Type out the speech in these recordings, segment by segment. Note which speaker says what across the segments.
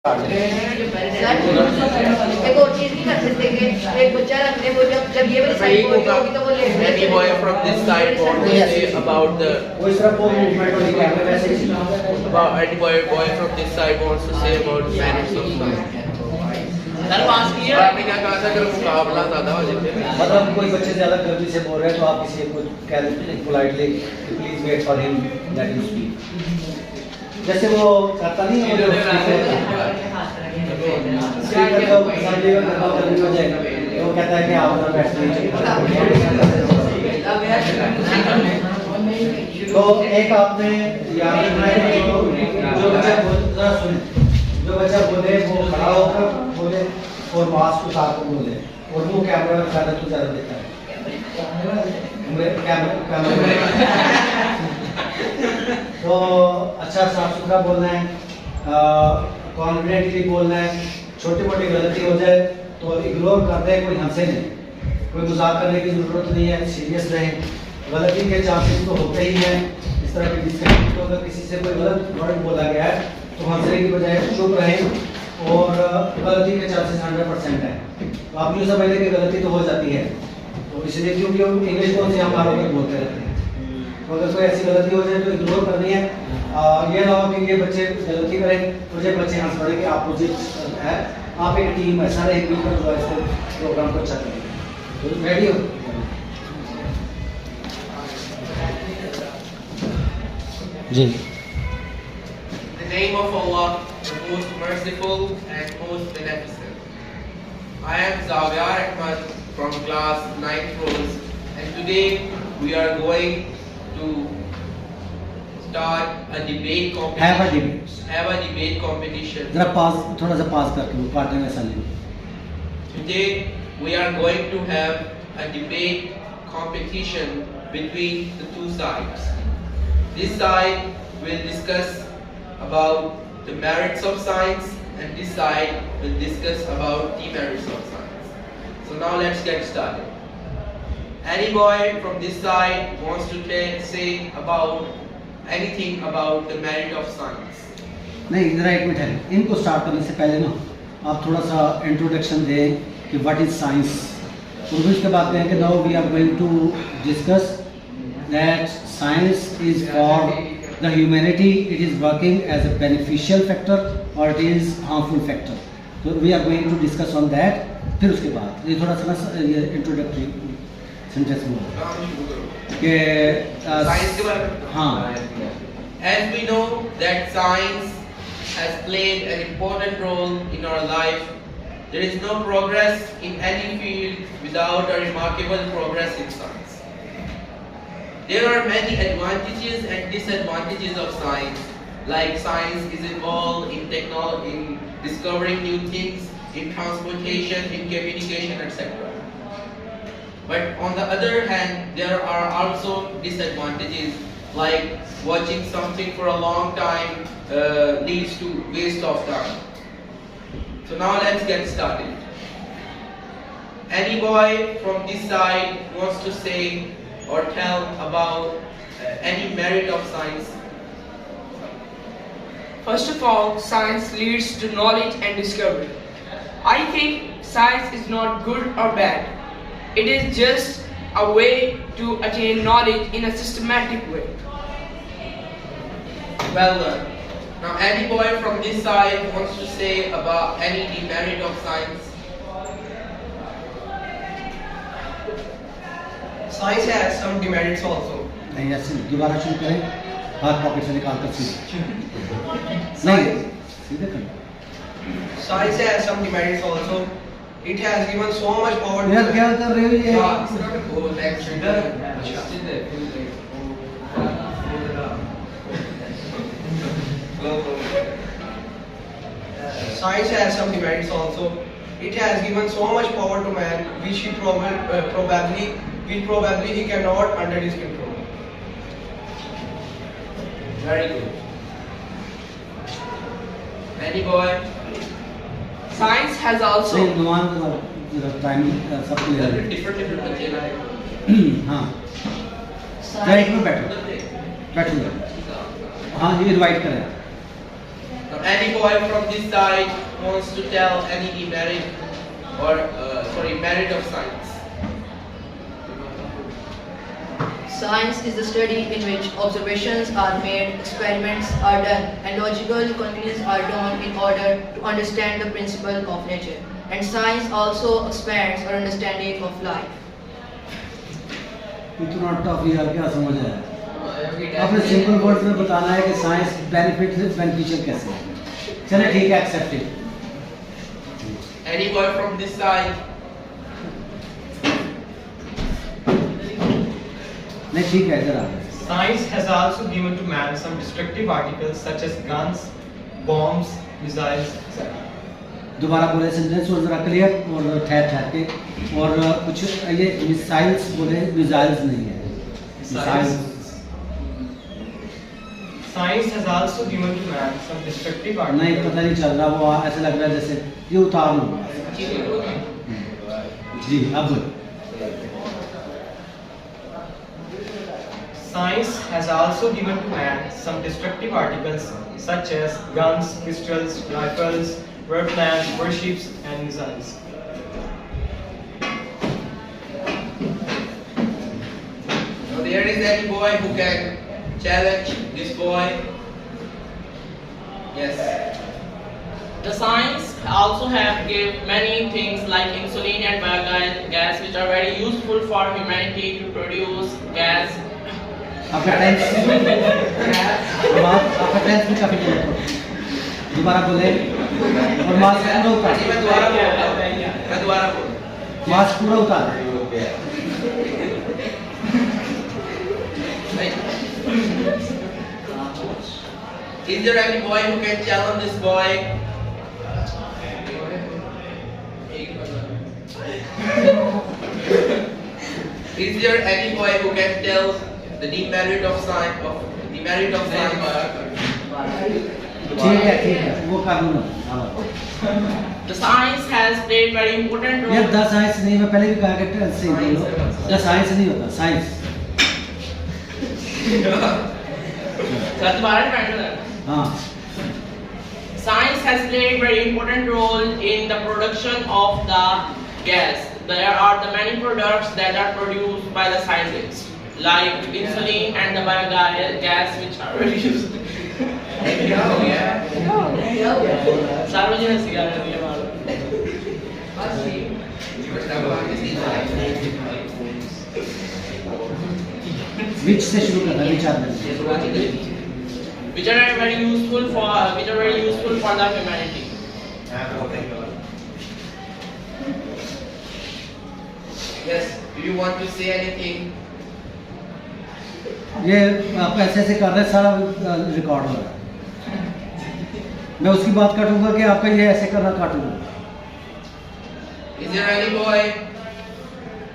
Speaker 1: एक और चीज नहीं कर सकते कि एक बच्चा रखने वो जब ये वाली साइड होगी तो वो ले
Speaker 2: Any boy from this side want to say about the about any boy from this side wants to say about manners of science. Sir पास किया आपने क्या कहा था अगर मुकाबला ज्यादा हो जाए
Speaker 3: मतलब कोई बच्चे ज्यादा गलती से बोल रहे हैं तो आप किसी को कह देते politely please wait for him that you speak जैसे वो करता नहीं है वो कहता है कि आप उधर बैठते तो एक आपने याद रखना है जो बच्चा बोले वो खड़ा होकर बोले और मास्क उतार कर बोले और वो कैमरा में ज्यादा तो ज्यादा देता है तो अच्छा साफ सुथरा बोलना है कॉन्फिडेंटली बोलना है छोटी मोटी गलती हो जाए तो इग्नोर कर दे कोई हंसे नहीं कोई मजाक करने की जरूरत नहीं है सीरियस रहे गलती के चांसेस तो होते ही हैं इस तरह की डिस्कशन तो अगर किसी से कोई गलत वर्ड बोला गया है तो हंसने की बजाय चुप रहें और गलती के चांसेस 100% है तो आप यूँ समझ लें कि गलती तो हो जाती है तो इसलिए क्योंकि हम इंग्लिश बहुत से हम बारों में बोलते रहते हैं तो अगर कोई ऐसी गलती हो जाए तो इग्नोर करनी है ये ना हो कि ये बच्चे गलती करें तो ये बच्चे हंस पड़े कि अपोजिट है आप एक टीम है सारे एक मिलकर जो है इसको प्रोग्राम को अच्छा करेंगे तो रेडी हो जी
Speaker 2: In the name of Allah, the most merciful and most beneficent. I am Zaviar Ahmad from class 9th Rose and today we are going to start a debate competition. Have a debate competition.
Speaker 3: जरा पास थोड़ा सा पास करके वो काटने में ऐसा नहीं
Speaker 2: Today we are going to have a debate competition between the two sides. This side will discuss about the merits of science and this side will discuss about demerits of science. So now let's get started. Any boy from this side wants to say about anything about the merit of science?
Speaker 3: नहीं जरा एक minute है इनको start करने से पहले ना आप थोड़ा सा इंट्रोडक्शन दें कि व्हाट इज साइंस और फिर उसके बाद कहें कि now we are going to discuss that science is for the humanity it is working as a beneficial factor और इट इज हार्मफुल फैक्टर तो we are going to discuss on that फिर उसके बाद ये थोड़ा सा ये इंट्रोडक्टरी सेंटेंस में कि
Speaker 2: साइंस के बारे में
Speaker 3: हाँ
Speaker 2: As we know that science has played an important role in our life, there is no progress in any field without a remarkable progress in science. There are many advantages and disadvantages of science, like science is involved in technology, in discovering new things, in transportation, in communication, etc. But on the other hand, there are also disadvantages, like watching something for a long time leads to waste of time. So now let's get started. Any boy from this side wants to say or tell about any merit of science?
Speaker 4: First of all, science leads to knowledge and discovery. I think science is not good or bad. It is just a way to attain knowledge in a systematic way.
Speaker 2: Well done. Now any boy from this side wants to say about any demerit of science?
Speaker 5: Science has some demerits also.
Speaker 3: नहीं ऐसे दोबारा शुरू करें हाथ pocket से निकाल कर सीधे नहीं सीधे करें
Speaker 5: Science has some demerits also. It has given so much power to
Speaker 3: यार क्या कर रहे हो ये
Speaker 5: Science has some demerits also. It has given so much power to man, which he probably he cannot under his control.
Speaker 2: Very good. Any boy?
Speaker 4: Science has also
Speaker 3: नहीं नुमान का time सब clear है
Speaker 2: Different बच्चे ना
Speaker 3: हाँ क्या एक में बैठो हाँ ये इनवाइट करें
Speaker 2: any boy from this side wants to tell any demerit or merit of science?
Speaker 1: Science is the study in which observations are made, experiments are done, and logical conclusions are drawn in order to understand the principle of nature. And science also expands our understanding of life.
Speaker 3: इतना tough यार क्या समझ आया? अपने simple words में बताना है कि साइंस बेनिफिशियल कैसे है. चलिए ठीक है, accepted.
Speaker 2: Any boy from this side?
Speaker 3: नहीं ठीक है, इधर आ.
Speaker 6: Science has also given to man some destructive articles such as guns, bombs, missiles, etc.
Speaker 3: दोबारा बोले सेंटेंस और जरा क्लियर और ठहर के. और कुछ ये मिसाइल्स बोले, मिसाइल्स नहीं है.
Speaker 6: Science has also given to man some destructive
Speaker 3: नहीं
Speaker 6: articles.
Speaker 3: पता नहीं चल रहा, वो ऐसे लग रहा है जैसे ये उतार लो. जी अब
Speaker 6: Science has also given to man some destructive articles such as guns, pistols, rifles, airplanes, warships, and missiles.
Speaker 2: Now there is any boy who can challenge this boy? Yes.
Speaker 7: The science also have give many things like insulin and biogas which are very useful for humanity to produce gas.
Speaker 3: आपका tense आपका tense भी काफी है. दोबारा बोले और mask पूरा उतार.
Speaker 2: मैं दोबारा बोल रहा हूँ.
Speaker 3: मास्क पूरा उतार.
Speaker 2: Is there any boy who can challenge this boy? Is there any boy who can tell the demerit of science?
Speaker 3: ठीक है वो कर लूँगा.
Speaker 7: The science has played very important
Speaker 3: यार
Speaker 7: role.
Speaker 3: द साइंस नहीं, मैं पहले भी कहा कि टेंस से बोलो. द साइंस नहीं होता, साइंस.
Speaker 7: Sir, दोबारा repeat करें.
Speaker 3: हाँ.
Speaker 7: Science has played very important role in the production of the gas. There are the many products that are produced by the scientists, like insulin and the biogas which are very used. सार्वजनिक cigarette दिया मारो.
Speaker 3: विच से शुरू करना, विचार में.
Speaker 7: Which are very useful for the humanity.
Speaker 2: Yes. Do you want to say anything?
Speaker 3: ये आप ऐसे ऐसे कर रहे हैं, सारा रिकॉर्ड हो रहा है. मैं उसकी बात काटूंगा कि आपका ये ऐसे करना काटूंगा.
Speaker 2: Is there any boy?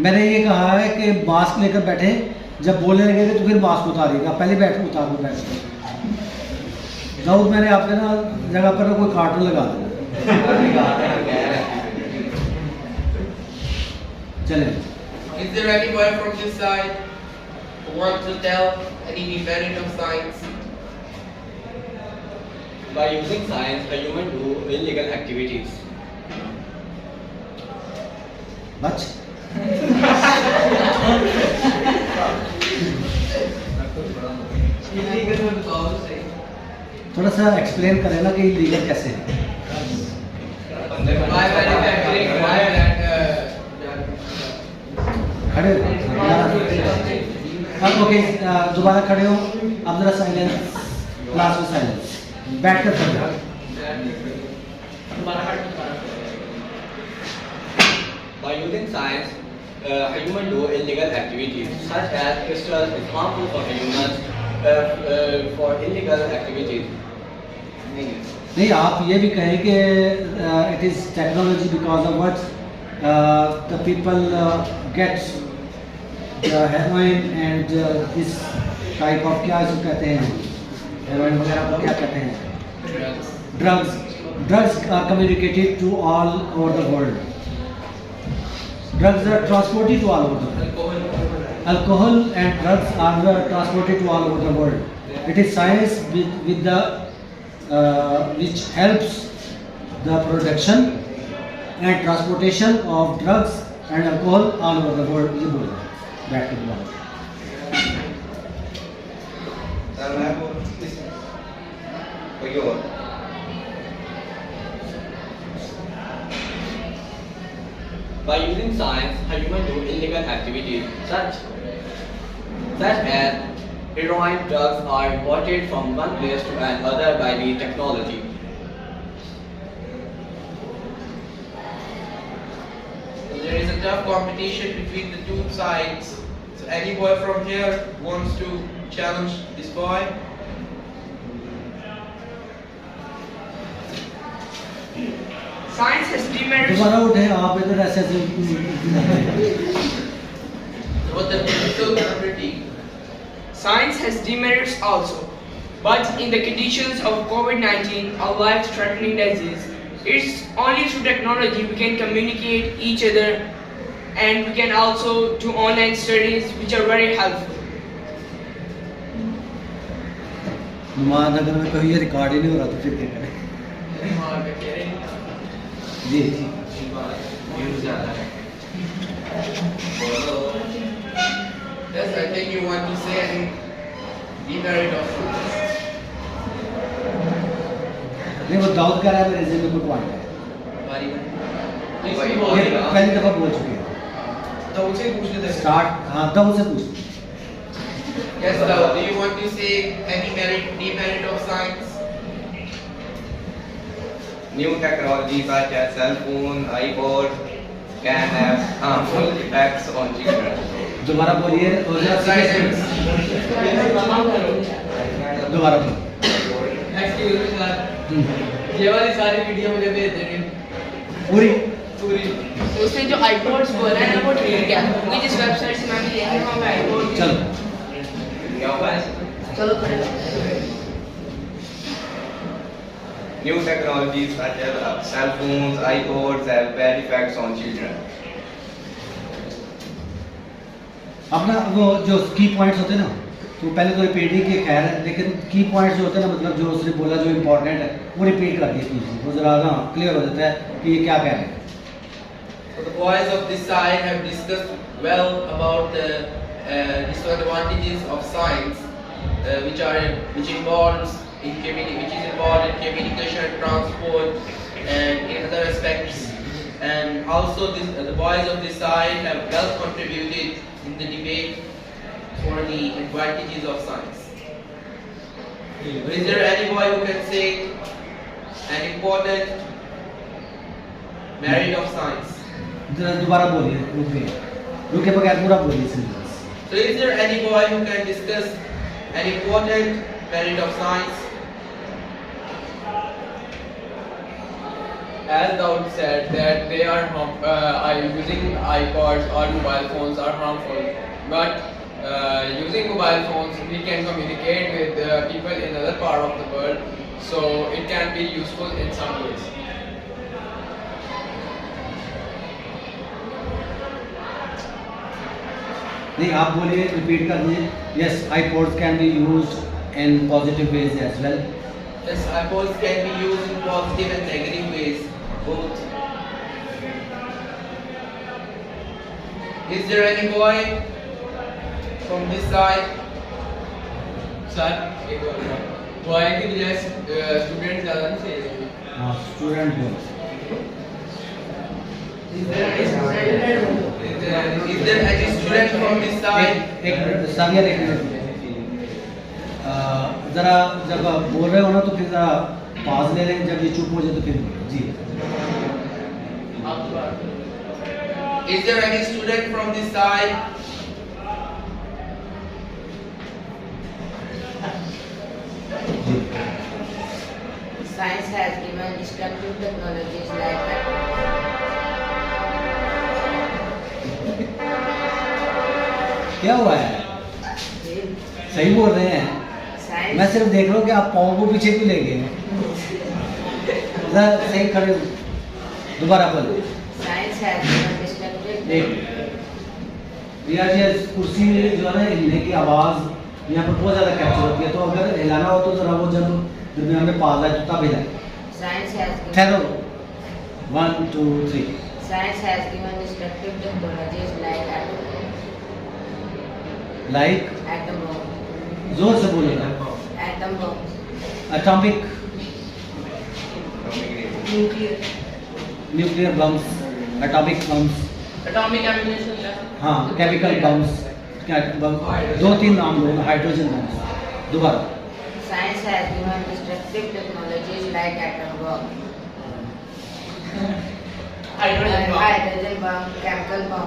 Speaker 3: मैंने ये कहा है कि मास्क लेकर बैठे, जब बोलने लगेंगे तो फिर मास्क उतारिएगा. पहले उतार दो बैठ. दाऊद मैंने आपके ना जगह पर ना कोई कार्टून लगा देना. चले.
Speaker 2: Is there any boy from this side who wants to tell any demerit of science?
Speaker 8: By using science, a human do illegal activities.
Speaker 3: बच. थोड़ा सा एक्सप्लेन करें ना कि लीगल कैसे है. खड़े हो. अब ओके, दोबारा खड़े हो. अब जरा साइलेंस, क्लास में साइलेंस. बैठ कर खड़े हो.
Speaker 8: By using science, a human do illegal activities such as crystals is harmful for humans for illegal activities.
Speaker 3: नहीं, आप ये भी कहें कि it is technology because of what the people get heroin and this type of, क्या इसको कहते हैं, हेरोइन वगैरह को क्या कहते हैं, drugs are communicated to all over the world. Drugs are transported to all over the world. Alcohol and drugs are transported to all over the world. It is science with the which helps the production and transportation of drugs and alcohol all over the world. ये बोल रहा है बैठ के बोला
Speaker 8: कोई और By using science, a human do illegal activities such as heroin drugs are imported from one place to another by the technology.
Speaker 2: There is a tough competition between the two sides. So any boy from here wants to challenge this boy?
Speaker 4: Science has demerits.
Speaker 3: दोबारा उठे आप इधर ऐसे
Speaker 2: What the physical capability?
Speaker 4: Science has demerits also. But in the conditions of COVID-19, a life-threatening disease, it's only through technology we can communicate each other, and we can also do online studies which are very helpful.
Speaker 3: Numan अगर मैं कहीं ये record ही नहीं हो रहा तो फिर क्या करें जी जी
Speaker 2: Yes, I think you want to say any demerit of fruits.
Speaker 3: नहीं वो दाऊद कह रहा है मेरे जिम्मे को पॉइंट है ये पहली दफा बोल चुके हैं
Speaker 5: तो उनसे पूछ लेते हैं
Speaker 3: स्टार्ट हाँ दाऊद से पूछ
Speaker 2: Yes, Daud, do you want to say any demerit of science?
Speaker 8: New technologies such as cell phone, iPod can have harmful effects on children.
Speaker 3: दोबारा बोलिए और जरा
Speaker 2: Science.
Speaker 3: दोबारा बोलिए
Speaker 7: एक्सक्यूज मी सर, ये वाली सारी वीडियो मुझे भेज देनी
Speaker 3: पूरी
Speaker 7: पूरी।
Speaker 4: उसने जो iPods बोला है ना वो ठीक है, क्योंकि जिस वेबसाइट से मैंने देखा है वहाँ पे iPod
Speaker 3: चलो
Speaker 8: क्या हुआ है?
Speaker 1: चलो खड़े रहो।
Speaker 8: New technologies such as cell phones, iPods have bad effects on children.
Speaker 3: अपना वो जो की पॉइंट्स होते हैं ना तो पहले तो रिपीट ही किए खैर है लेकिन की पॉइंट्स जो होते हैं ना मतलब जो उसने बोला जो इम्पोर्टेंट है वो रिपीट कर दिए प्लीज वो जरा हाँ क्लियर हो जाता है कि ये क्या कह रहे हैं
Speaker 2: So the boys of this side have discussed well about the disadvantages of science, which is involved in communication, transport, and in other aspects. And also, the boys of this side have well contributed in the debate for the advantages of science. Is there any boy who can say an important merit of science?
Speaker 3: जरा दोबारा बोलिए रुके बगैर पूरा बोलिए syllabus
Speaker 2: So is there any boy who can discuss an important merit of science?
Speaker 9: As Daud said that they are using iPods or mobile phones are harmful, but using mobile phones we can communicate with people in other part of the world, so it can be useful in some ways.
Speaker 3: नहीं आप बोलिए repeat कर दीजिए yes iPods can be used in positive ways as well
Speaker 2: Yes, iPods can be used in positive and negative ways, both. Is there any boy from this side?
Speaker 9: Sir एक और boy की वजह student ज़्यादा नहीं चाहिए।
Speaker 3: हाँ student बोल
Speaker 2: Is there any student from this side?
Speaker 3: एक मिनट सामिया एक मिनट जरा जब आप बोल रहे हो ना तो फिर जरा पास ले लें जब ये चुप हो जाए तो फिर बोलो जी
Speaker 2: Is there any student from this side?
Speaker 3: Ji
Speaker 10: Science has given destructive technologies like
Speaker 3: क्या हुआ है सही बोल रहे हैं
Speaker 10: science.
Speaker 3: मैं सिर्फ देख रहा हूँ कि आप पाँव को पीछे क्यों ले गए जरा सही खड़े हो। दोबारा बोलो
Speaker 10: Science has given destructive.
Speaker 3: एक रिया जी इस कुर्सी जो है ना हिलने की आवाज़ यहाँ पर बहुत ज़्यादा कैप्चर होती है तो अगर हिलाना हो तो ज़रा वो जब दुनिया में पाला जूता भी है।
Speaker 10: Science has given,
Speaker 3: ठहरो 1 2 3
Speaker 10: science has given destructive technologies like
Speaker 3: like
Speaker 10: atom bomb,
Speaker 3: जोर से बोलेगा
Speaker 10: atom bomb,
Speaker 3: atomic
Speaker 1: Nuclear.
Speaker 3: Nuclear bombs atomic bombs
Speaker 7: Atomic ammunition.
Speaker 3: हाँ केमिकल बम्स दो तीन नाम लो हाइड्रोजन बम्स दोबारा
Speaker 10: science has given destructive technologies like atom bomb,
Speaker 7: Hydrogen bomb.
Speaker 10: hydrogen bomb, chemical bomb.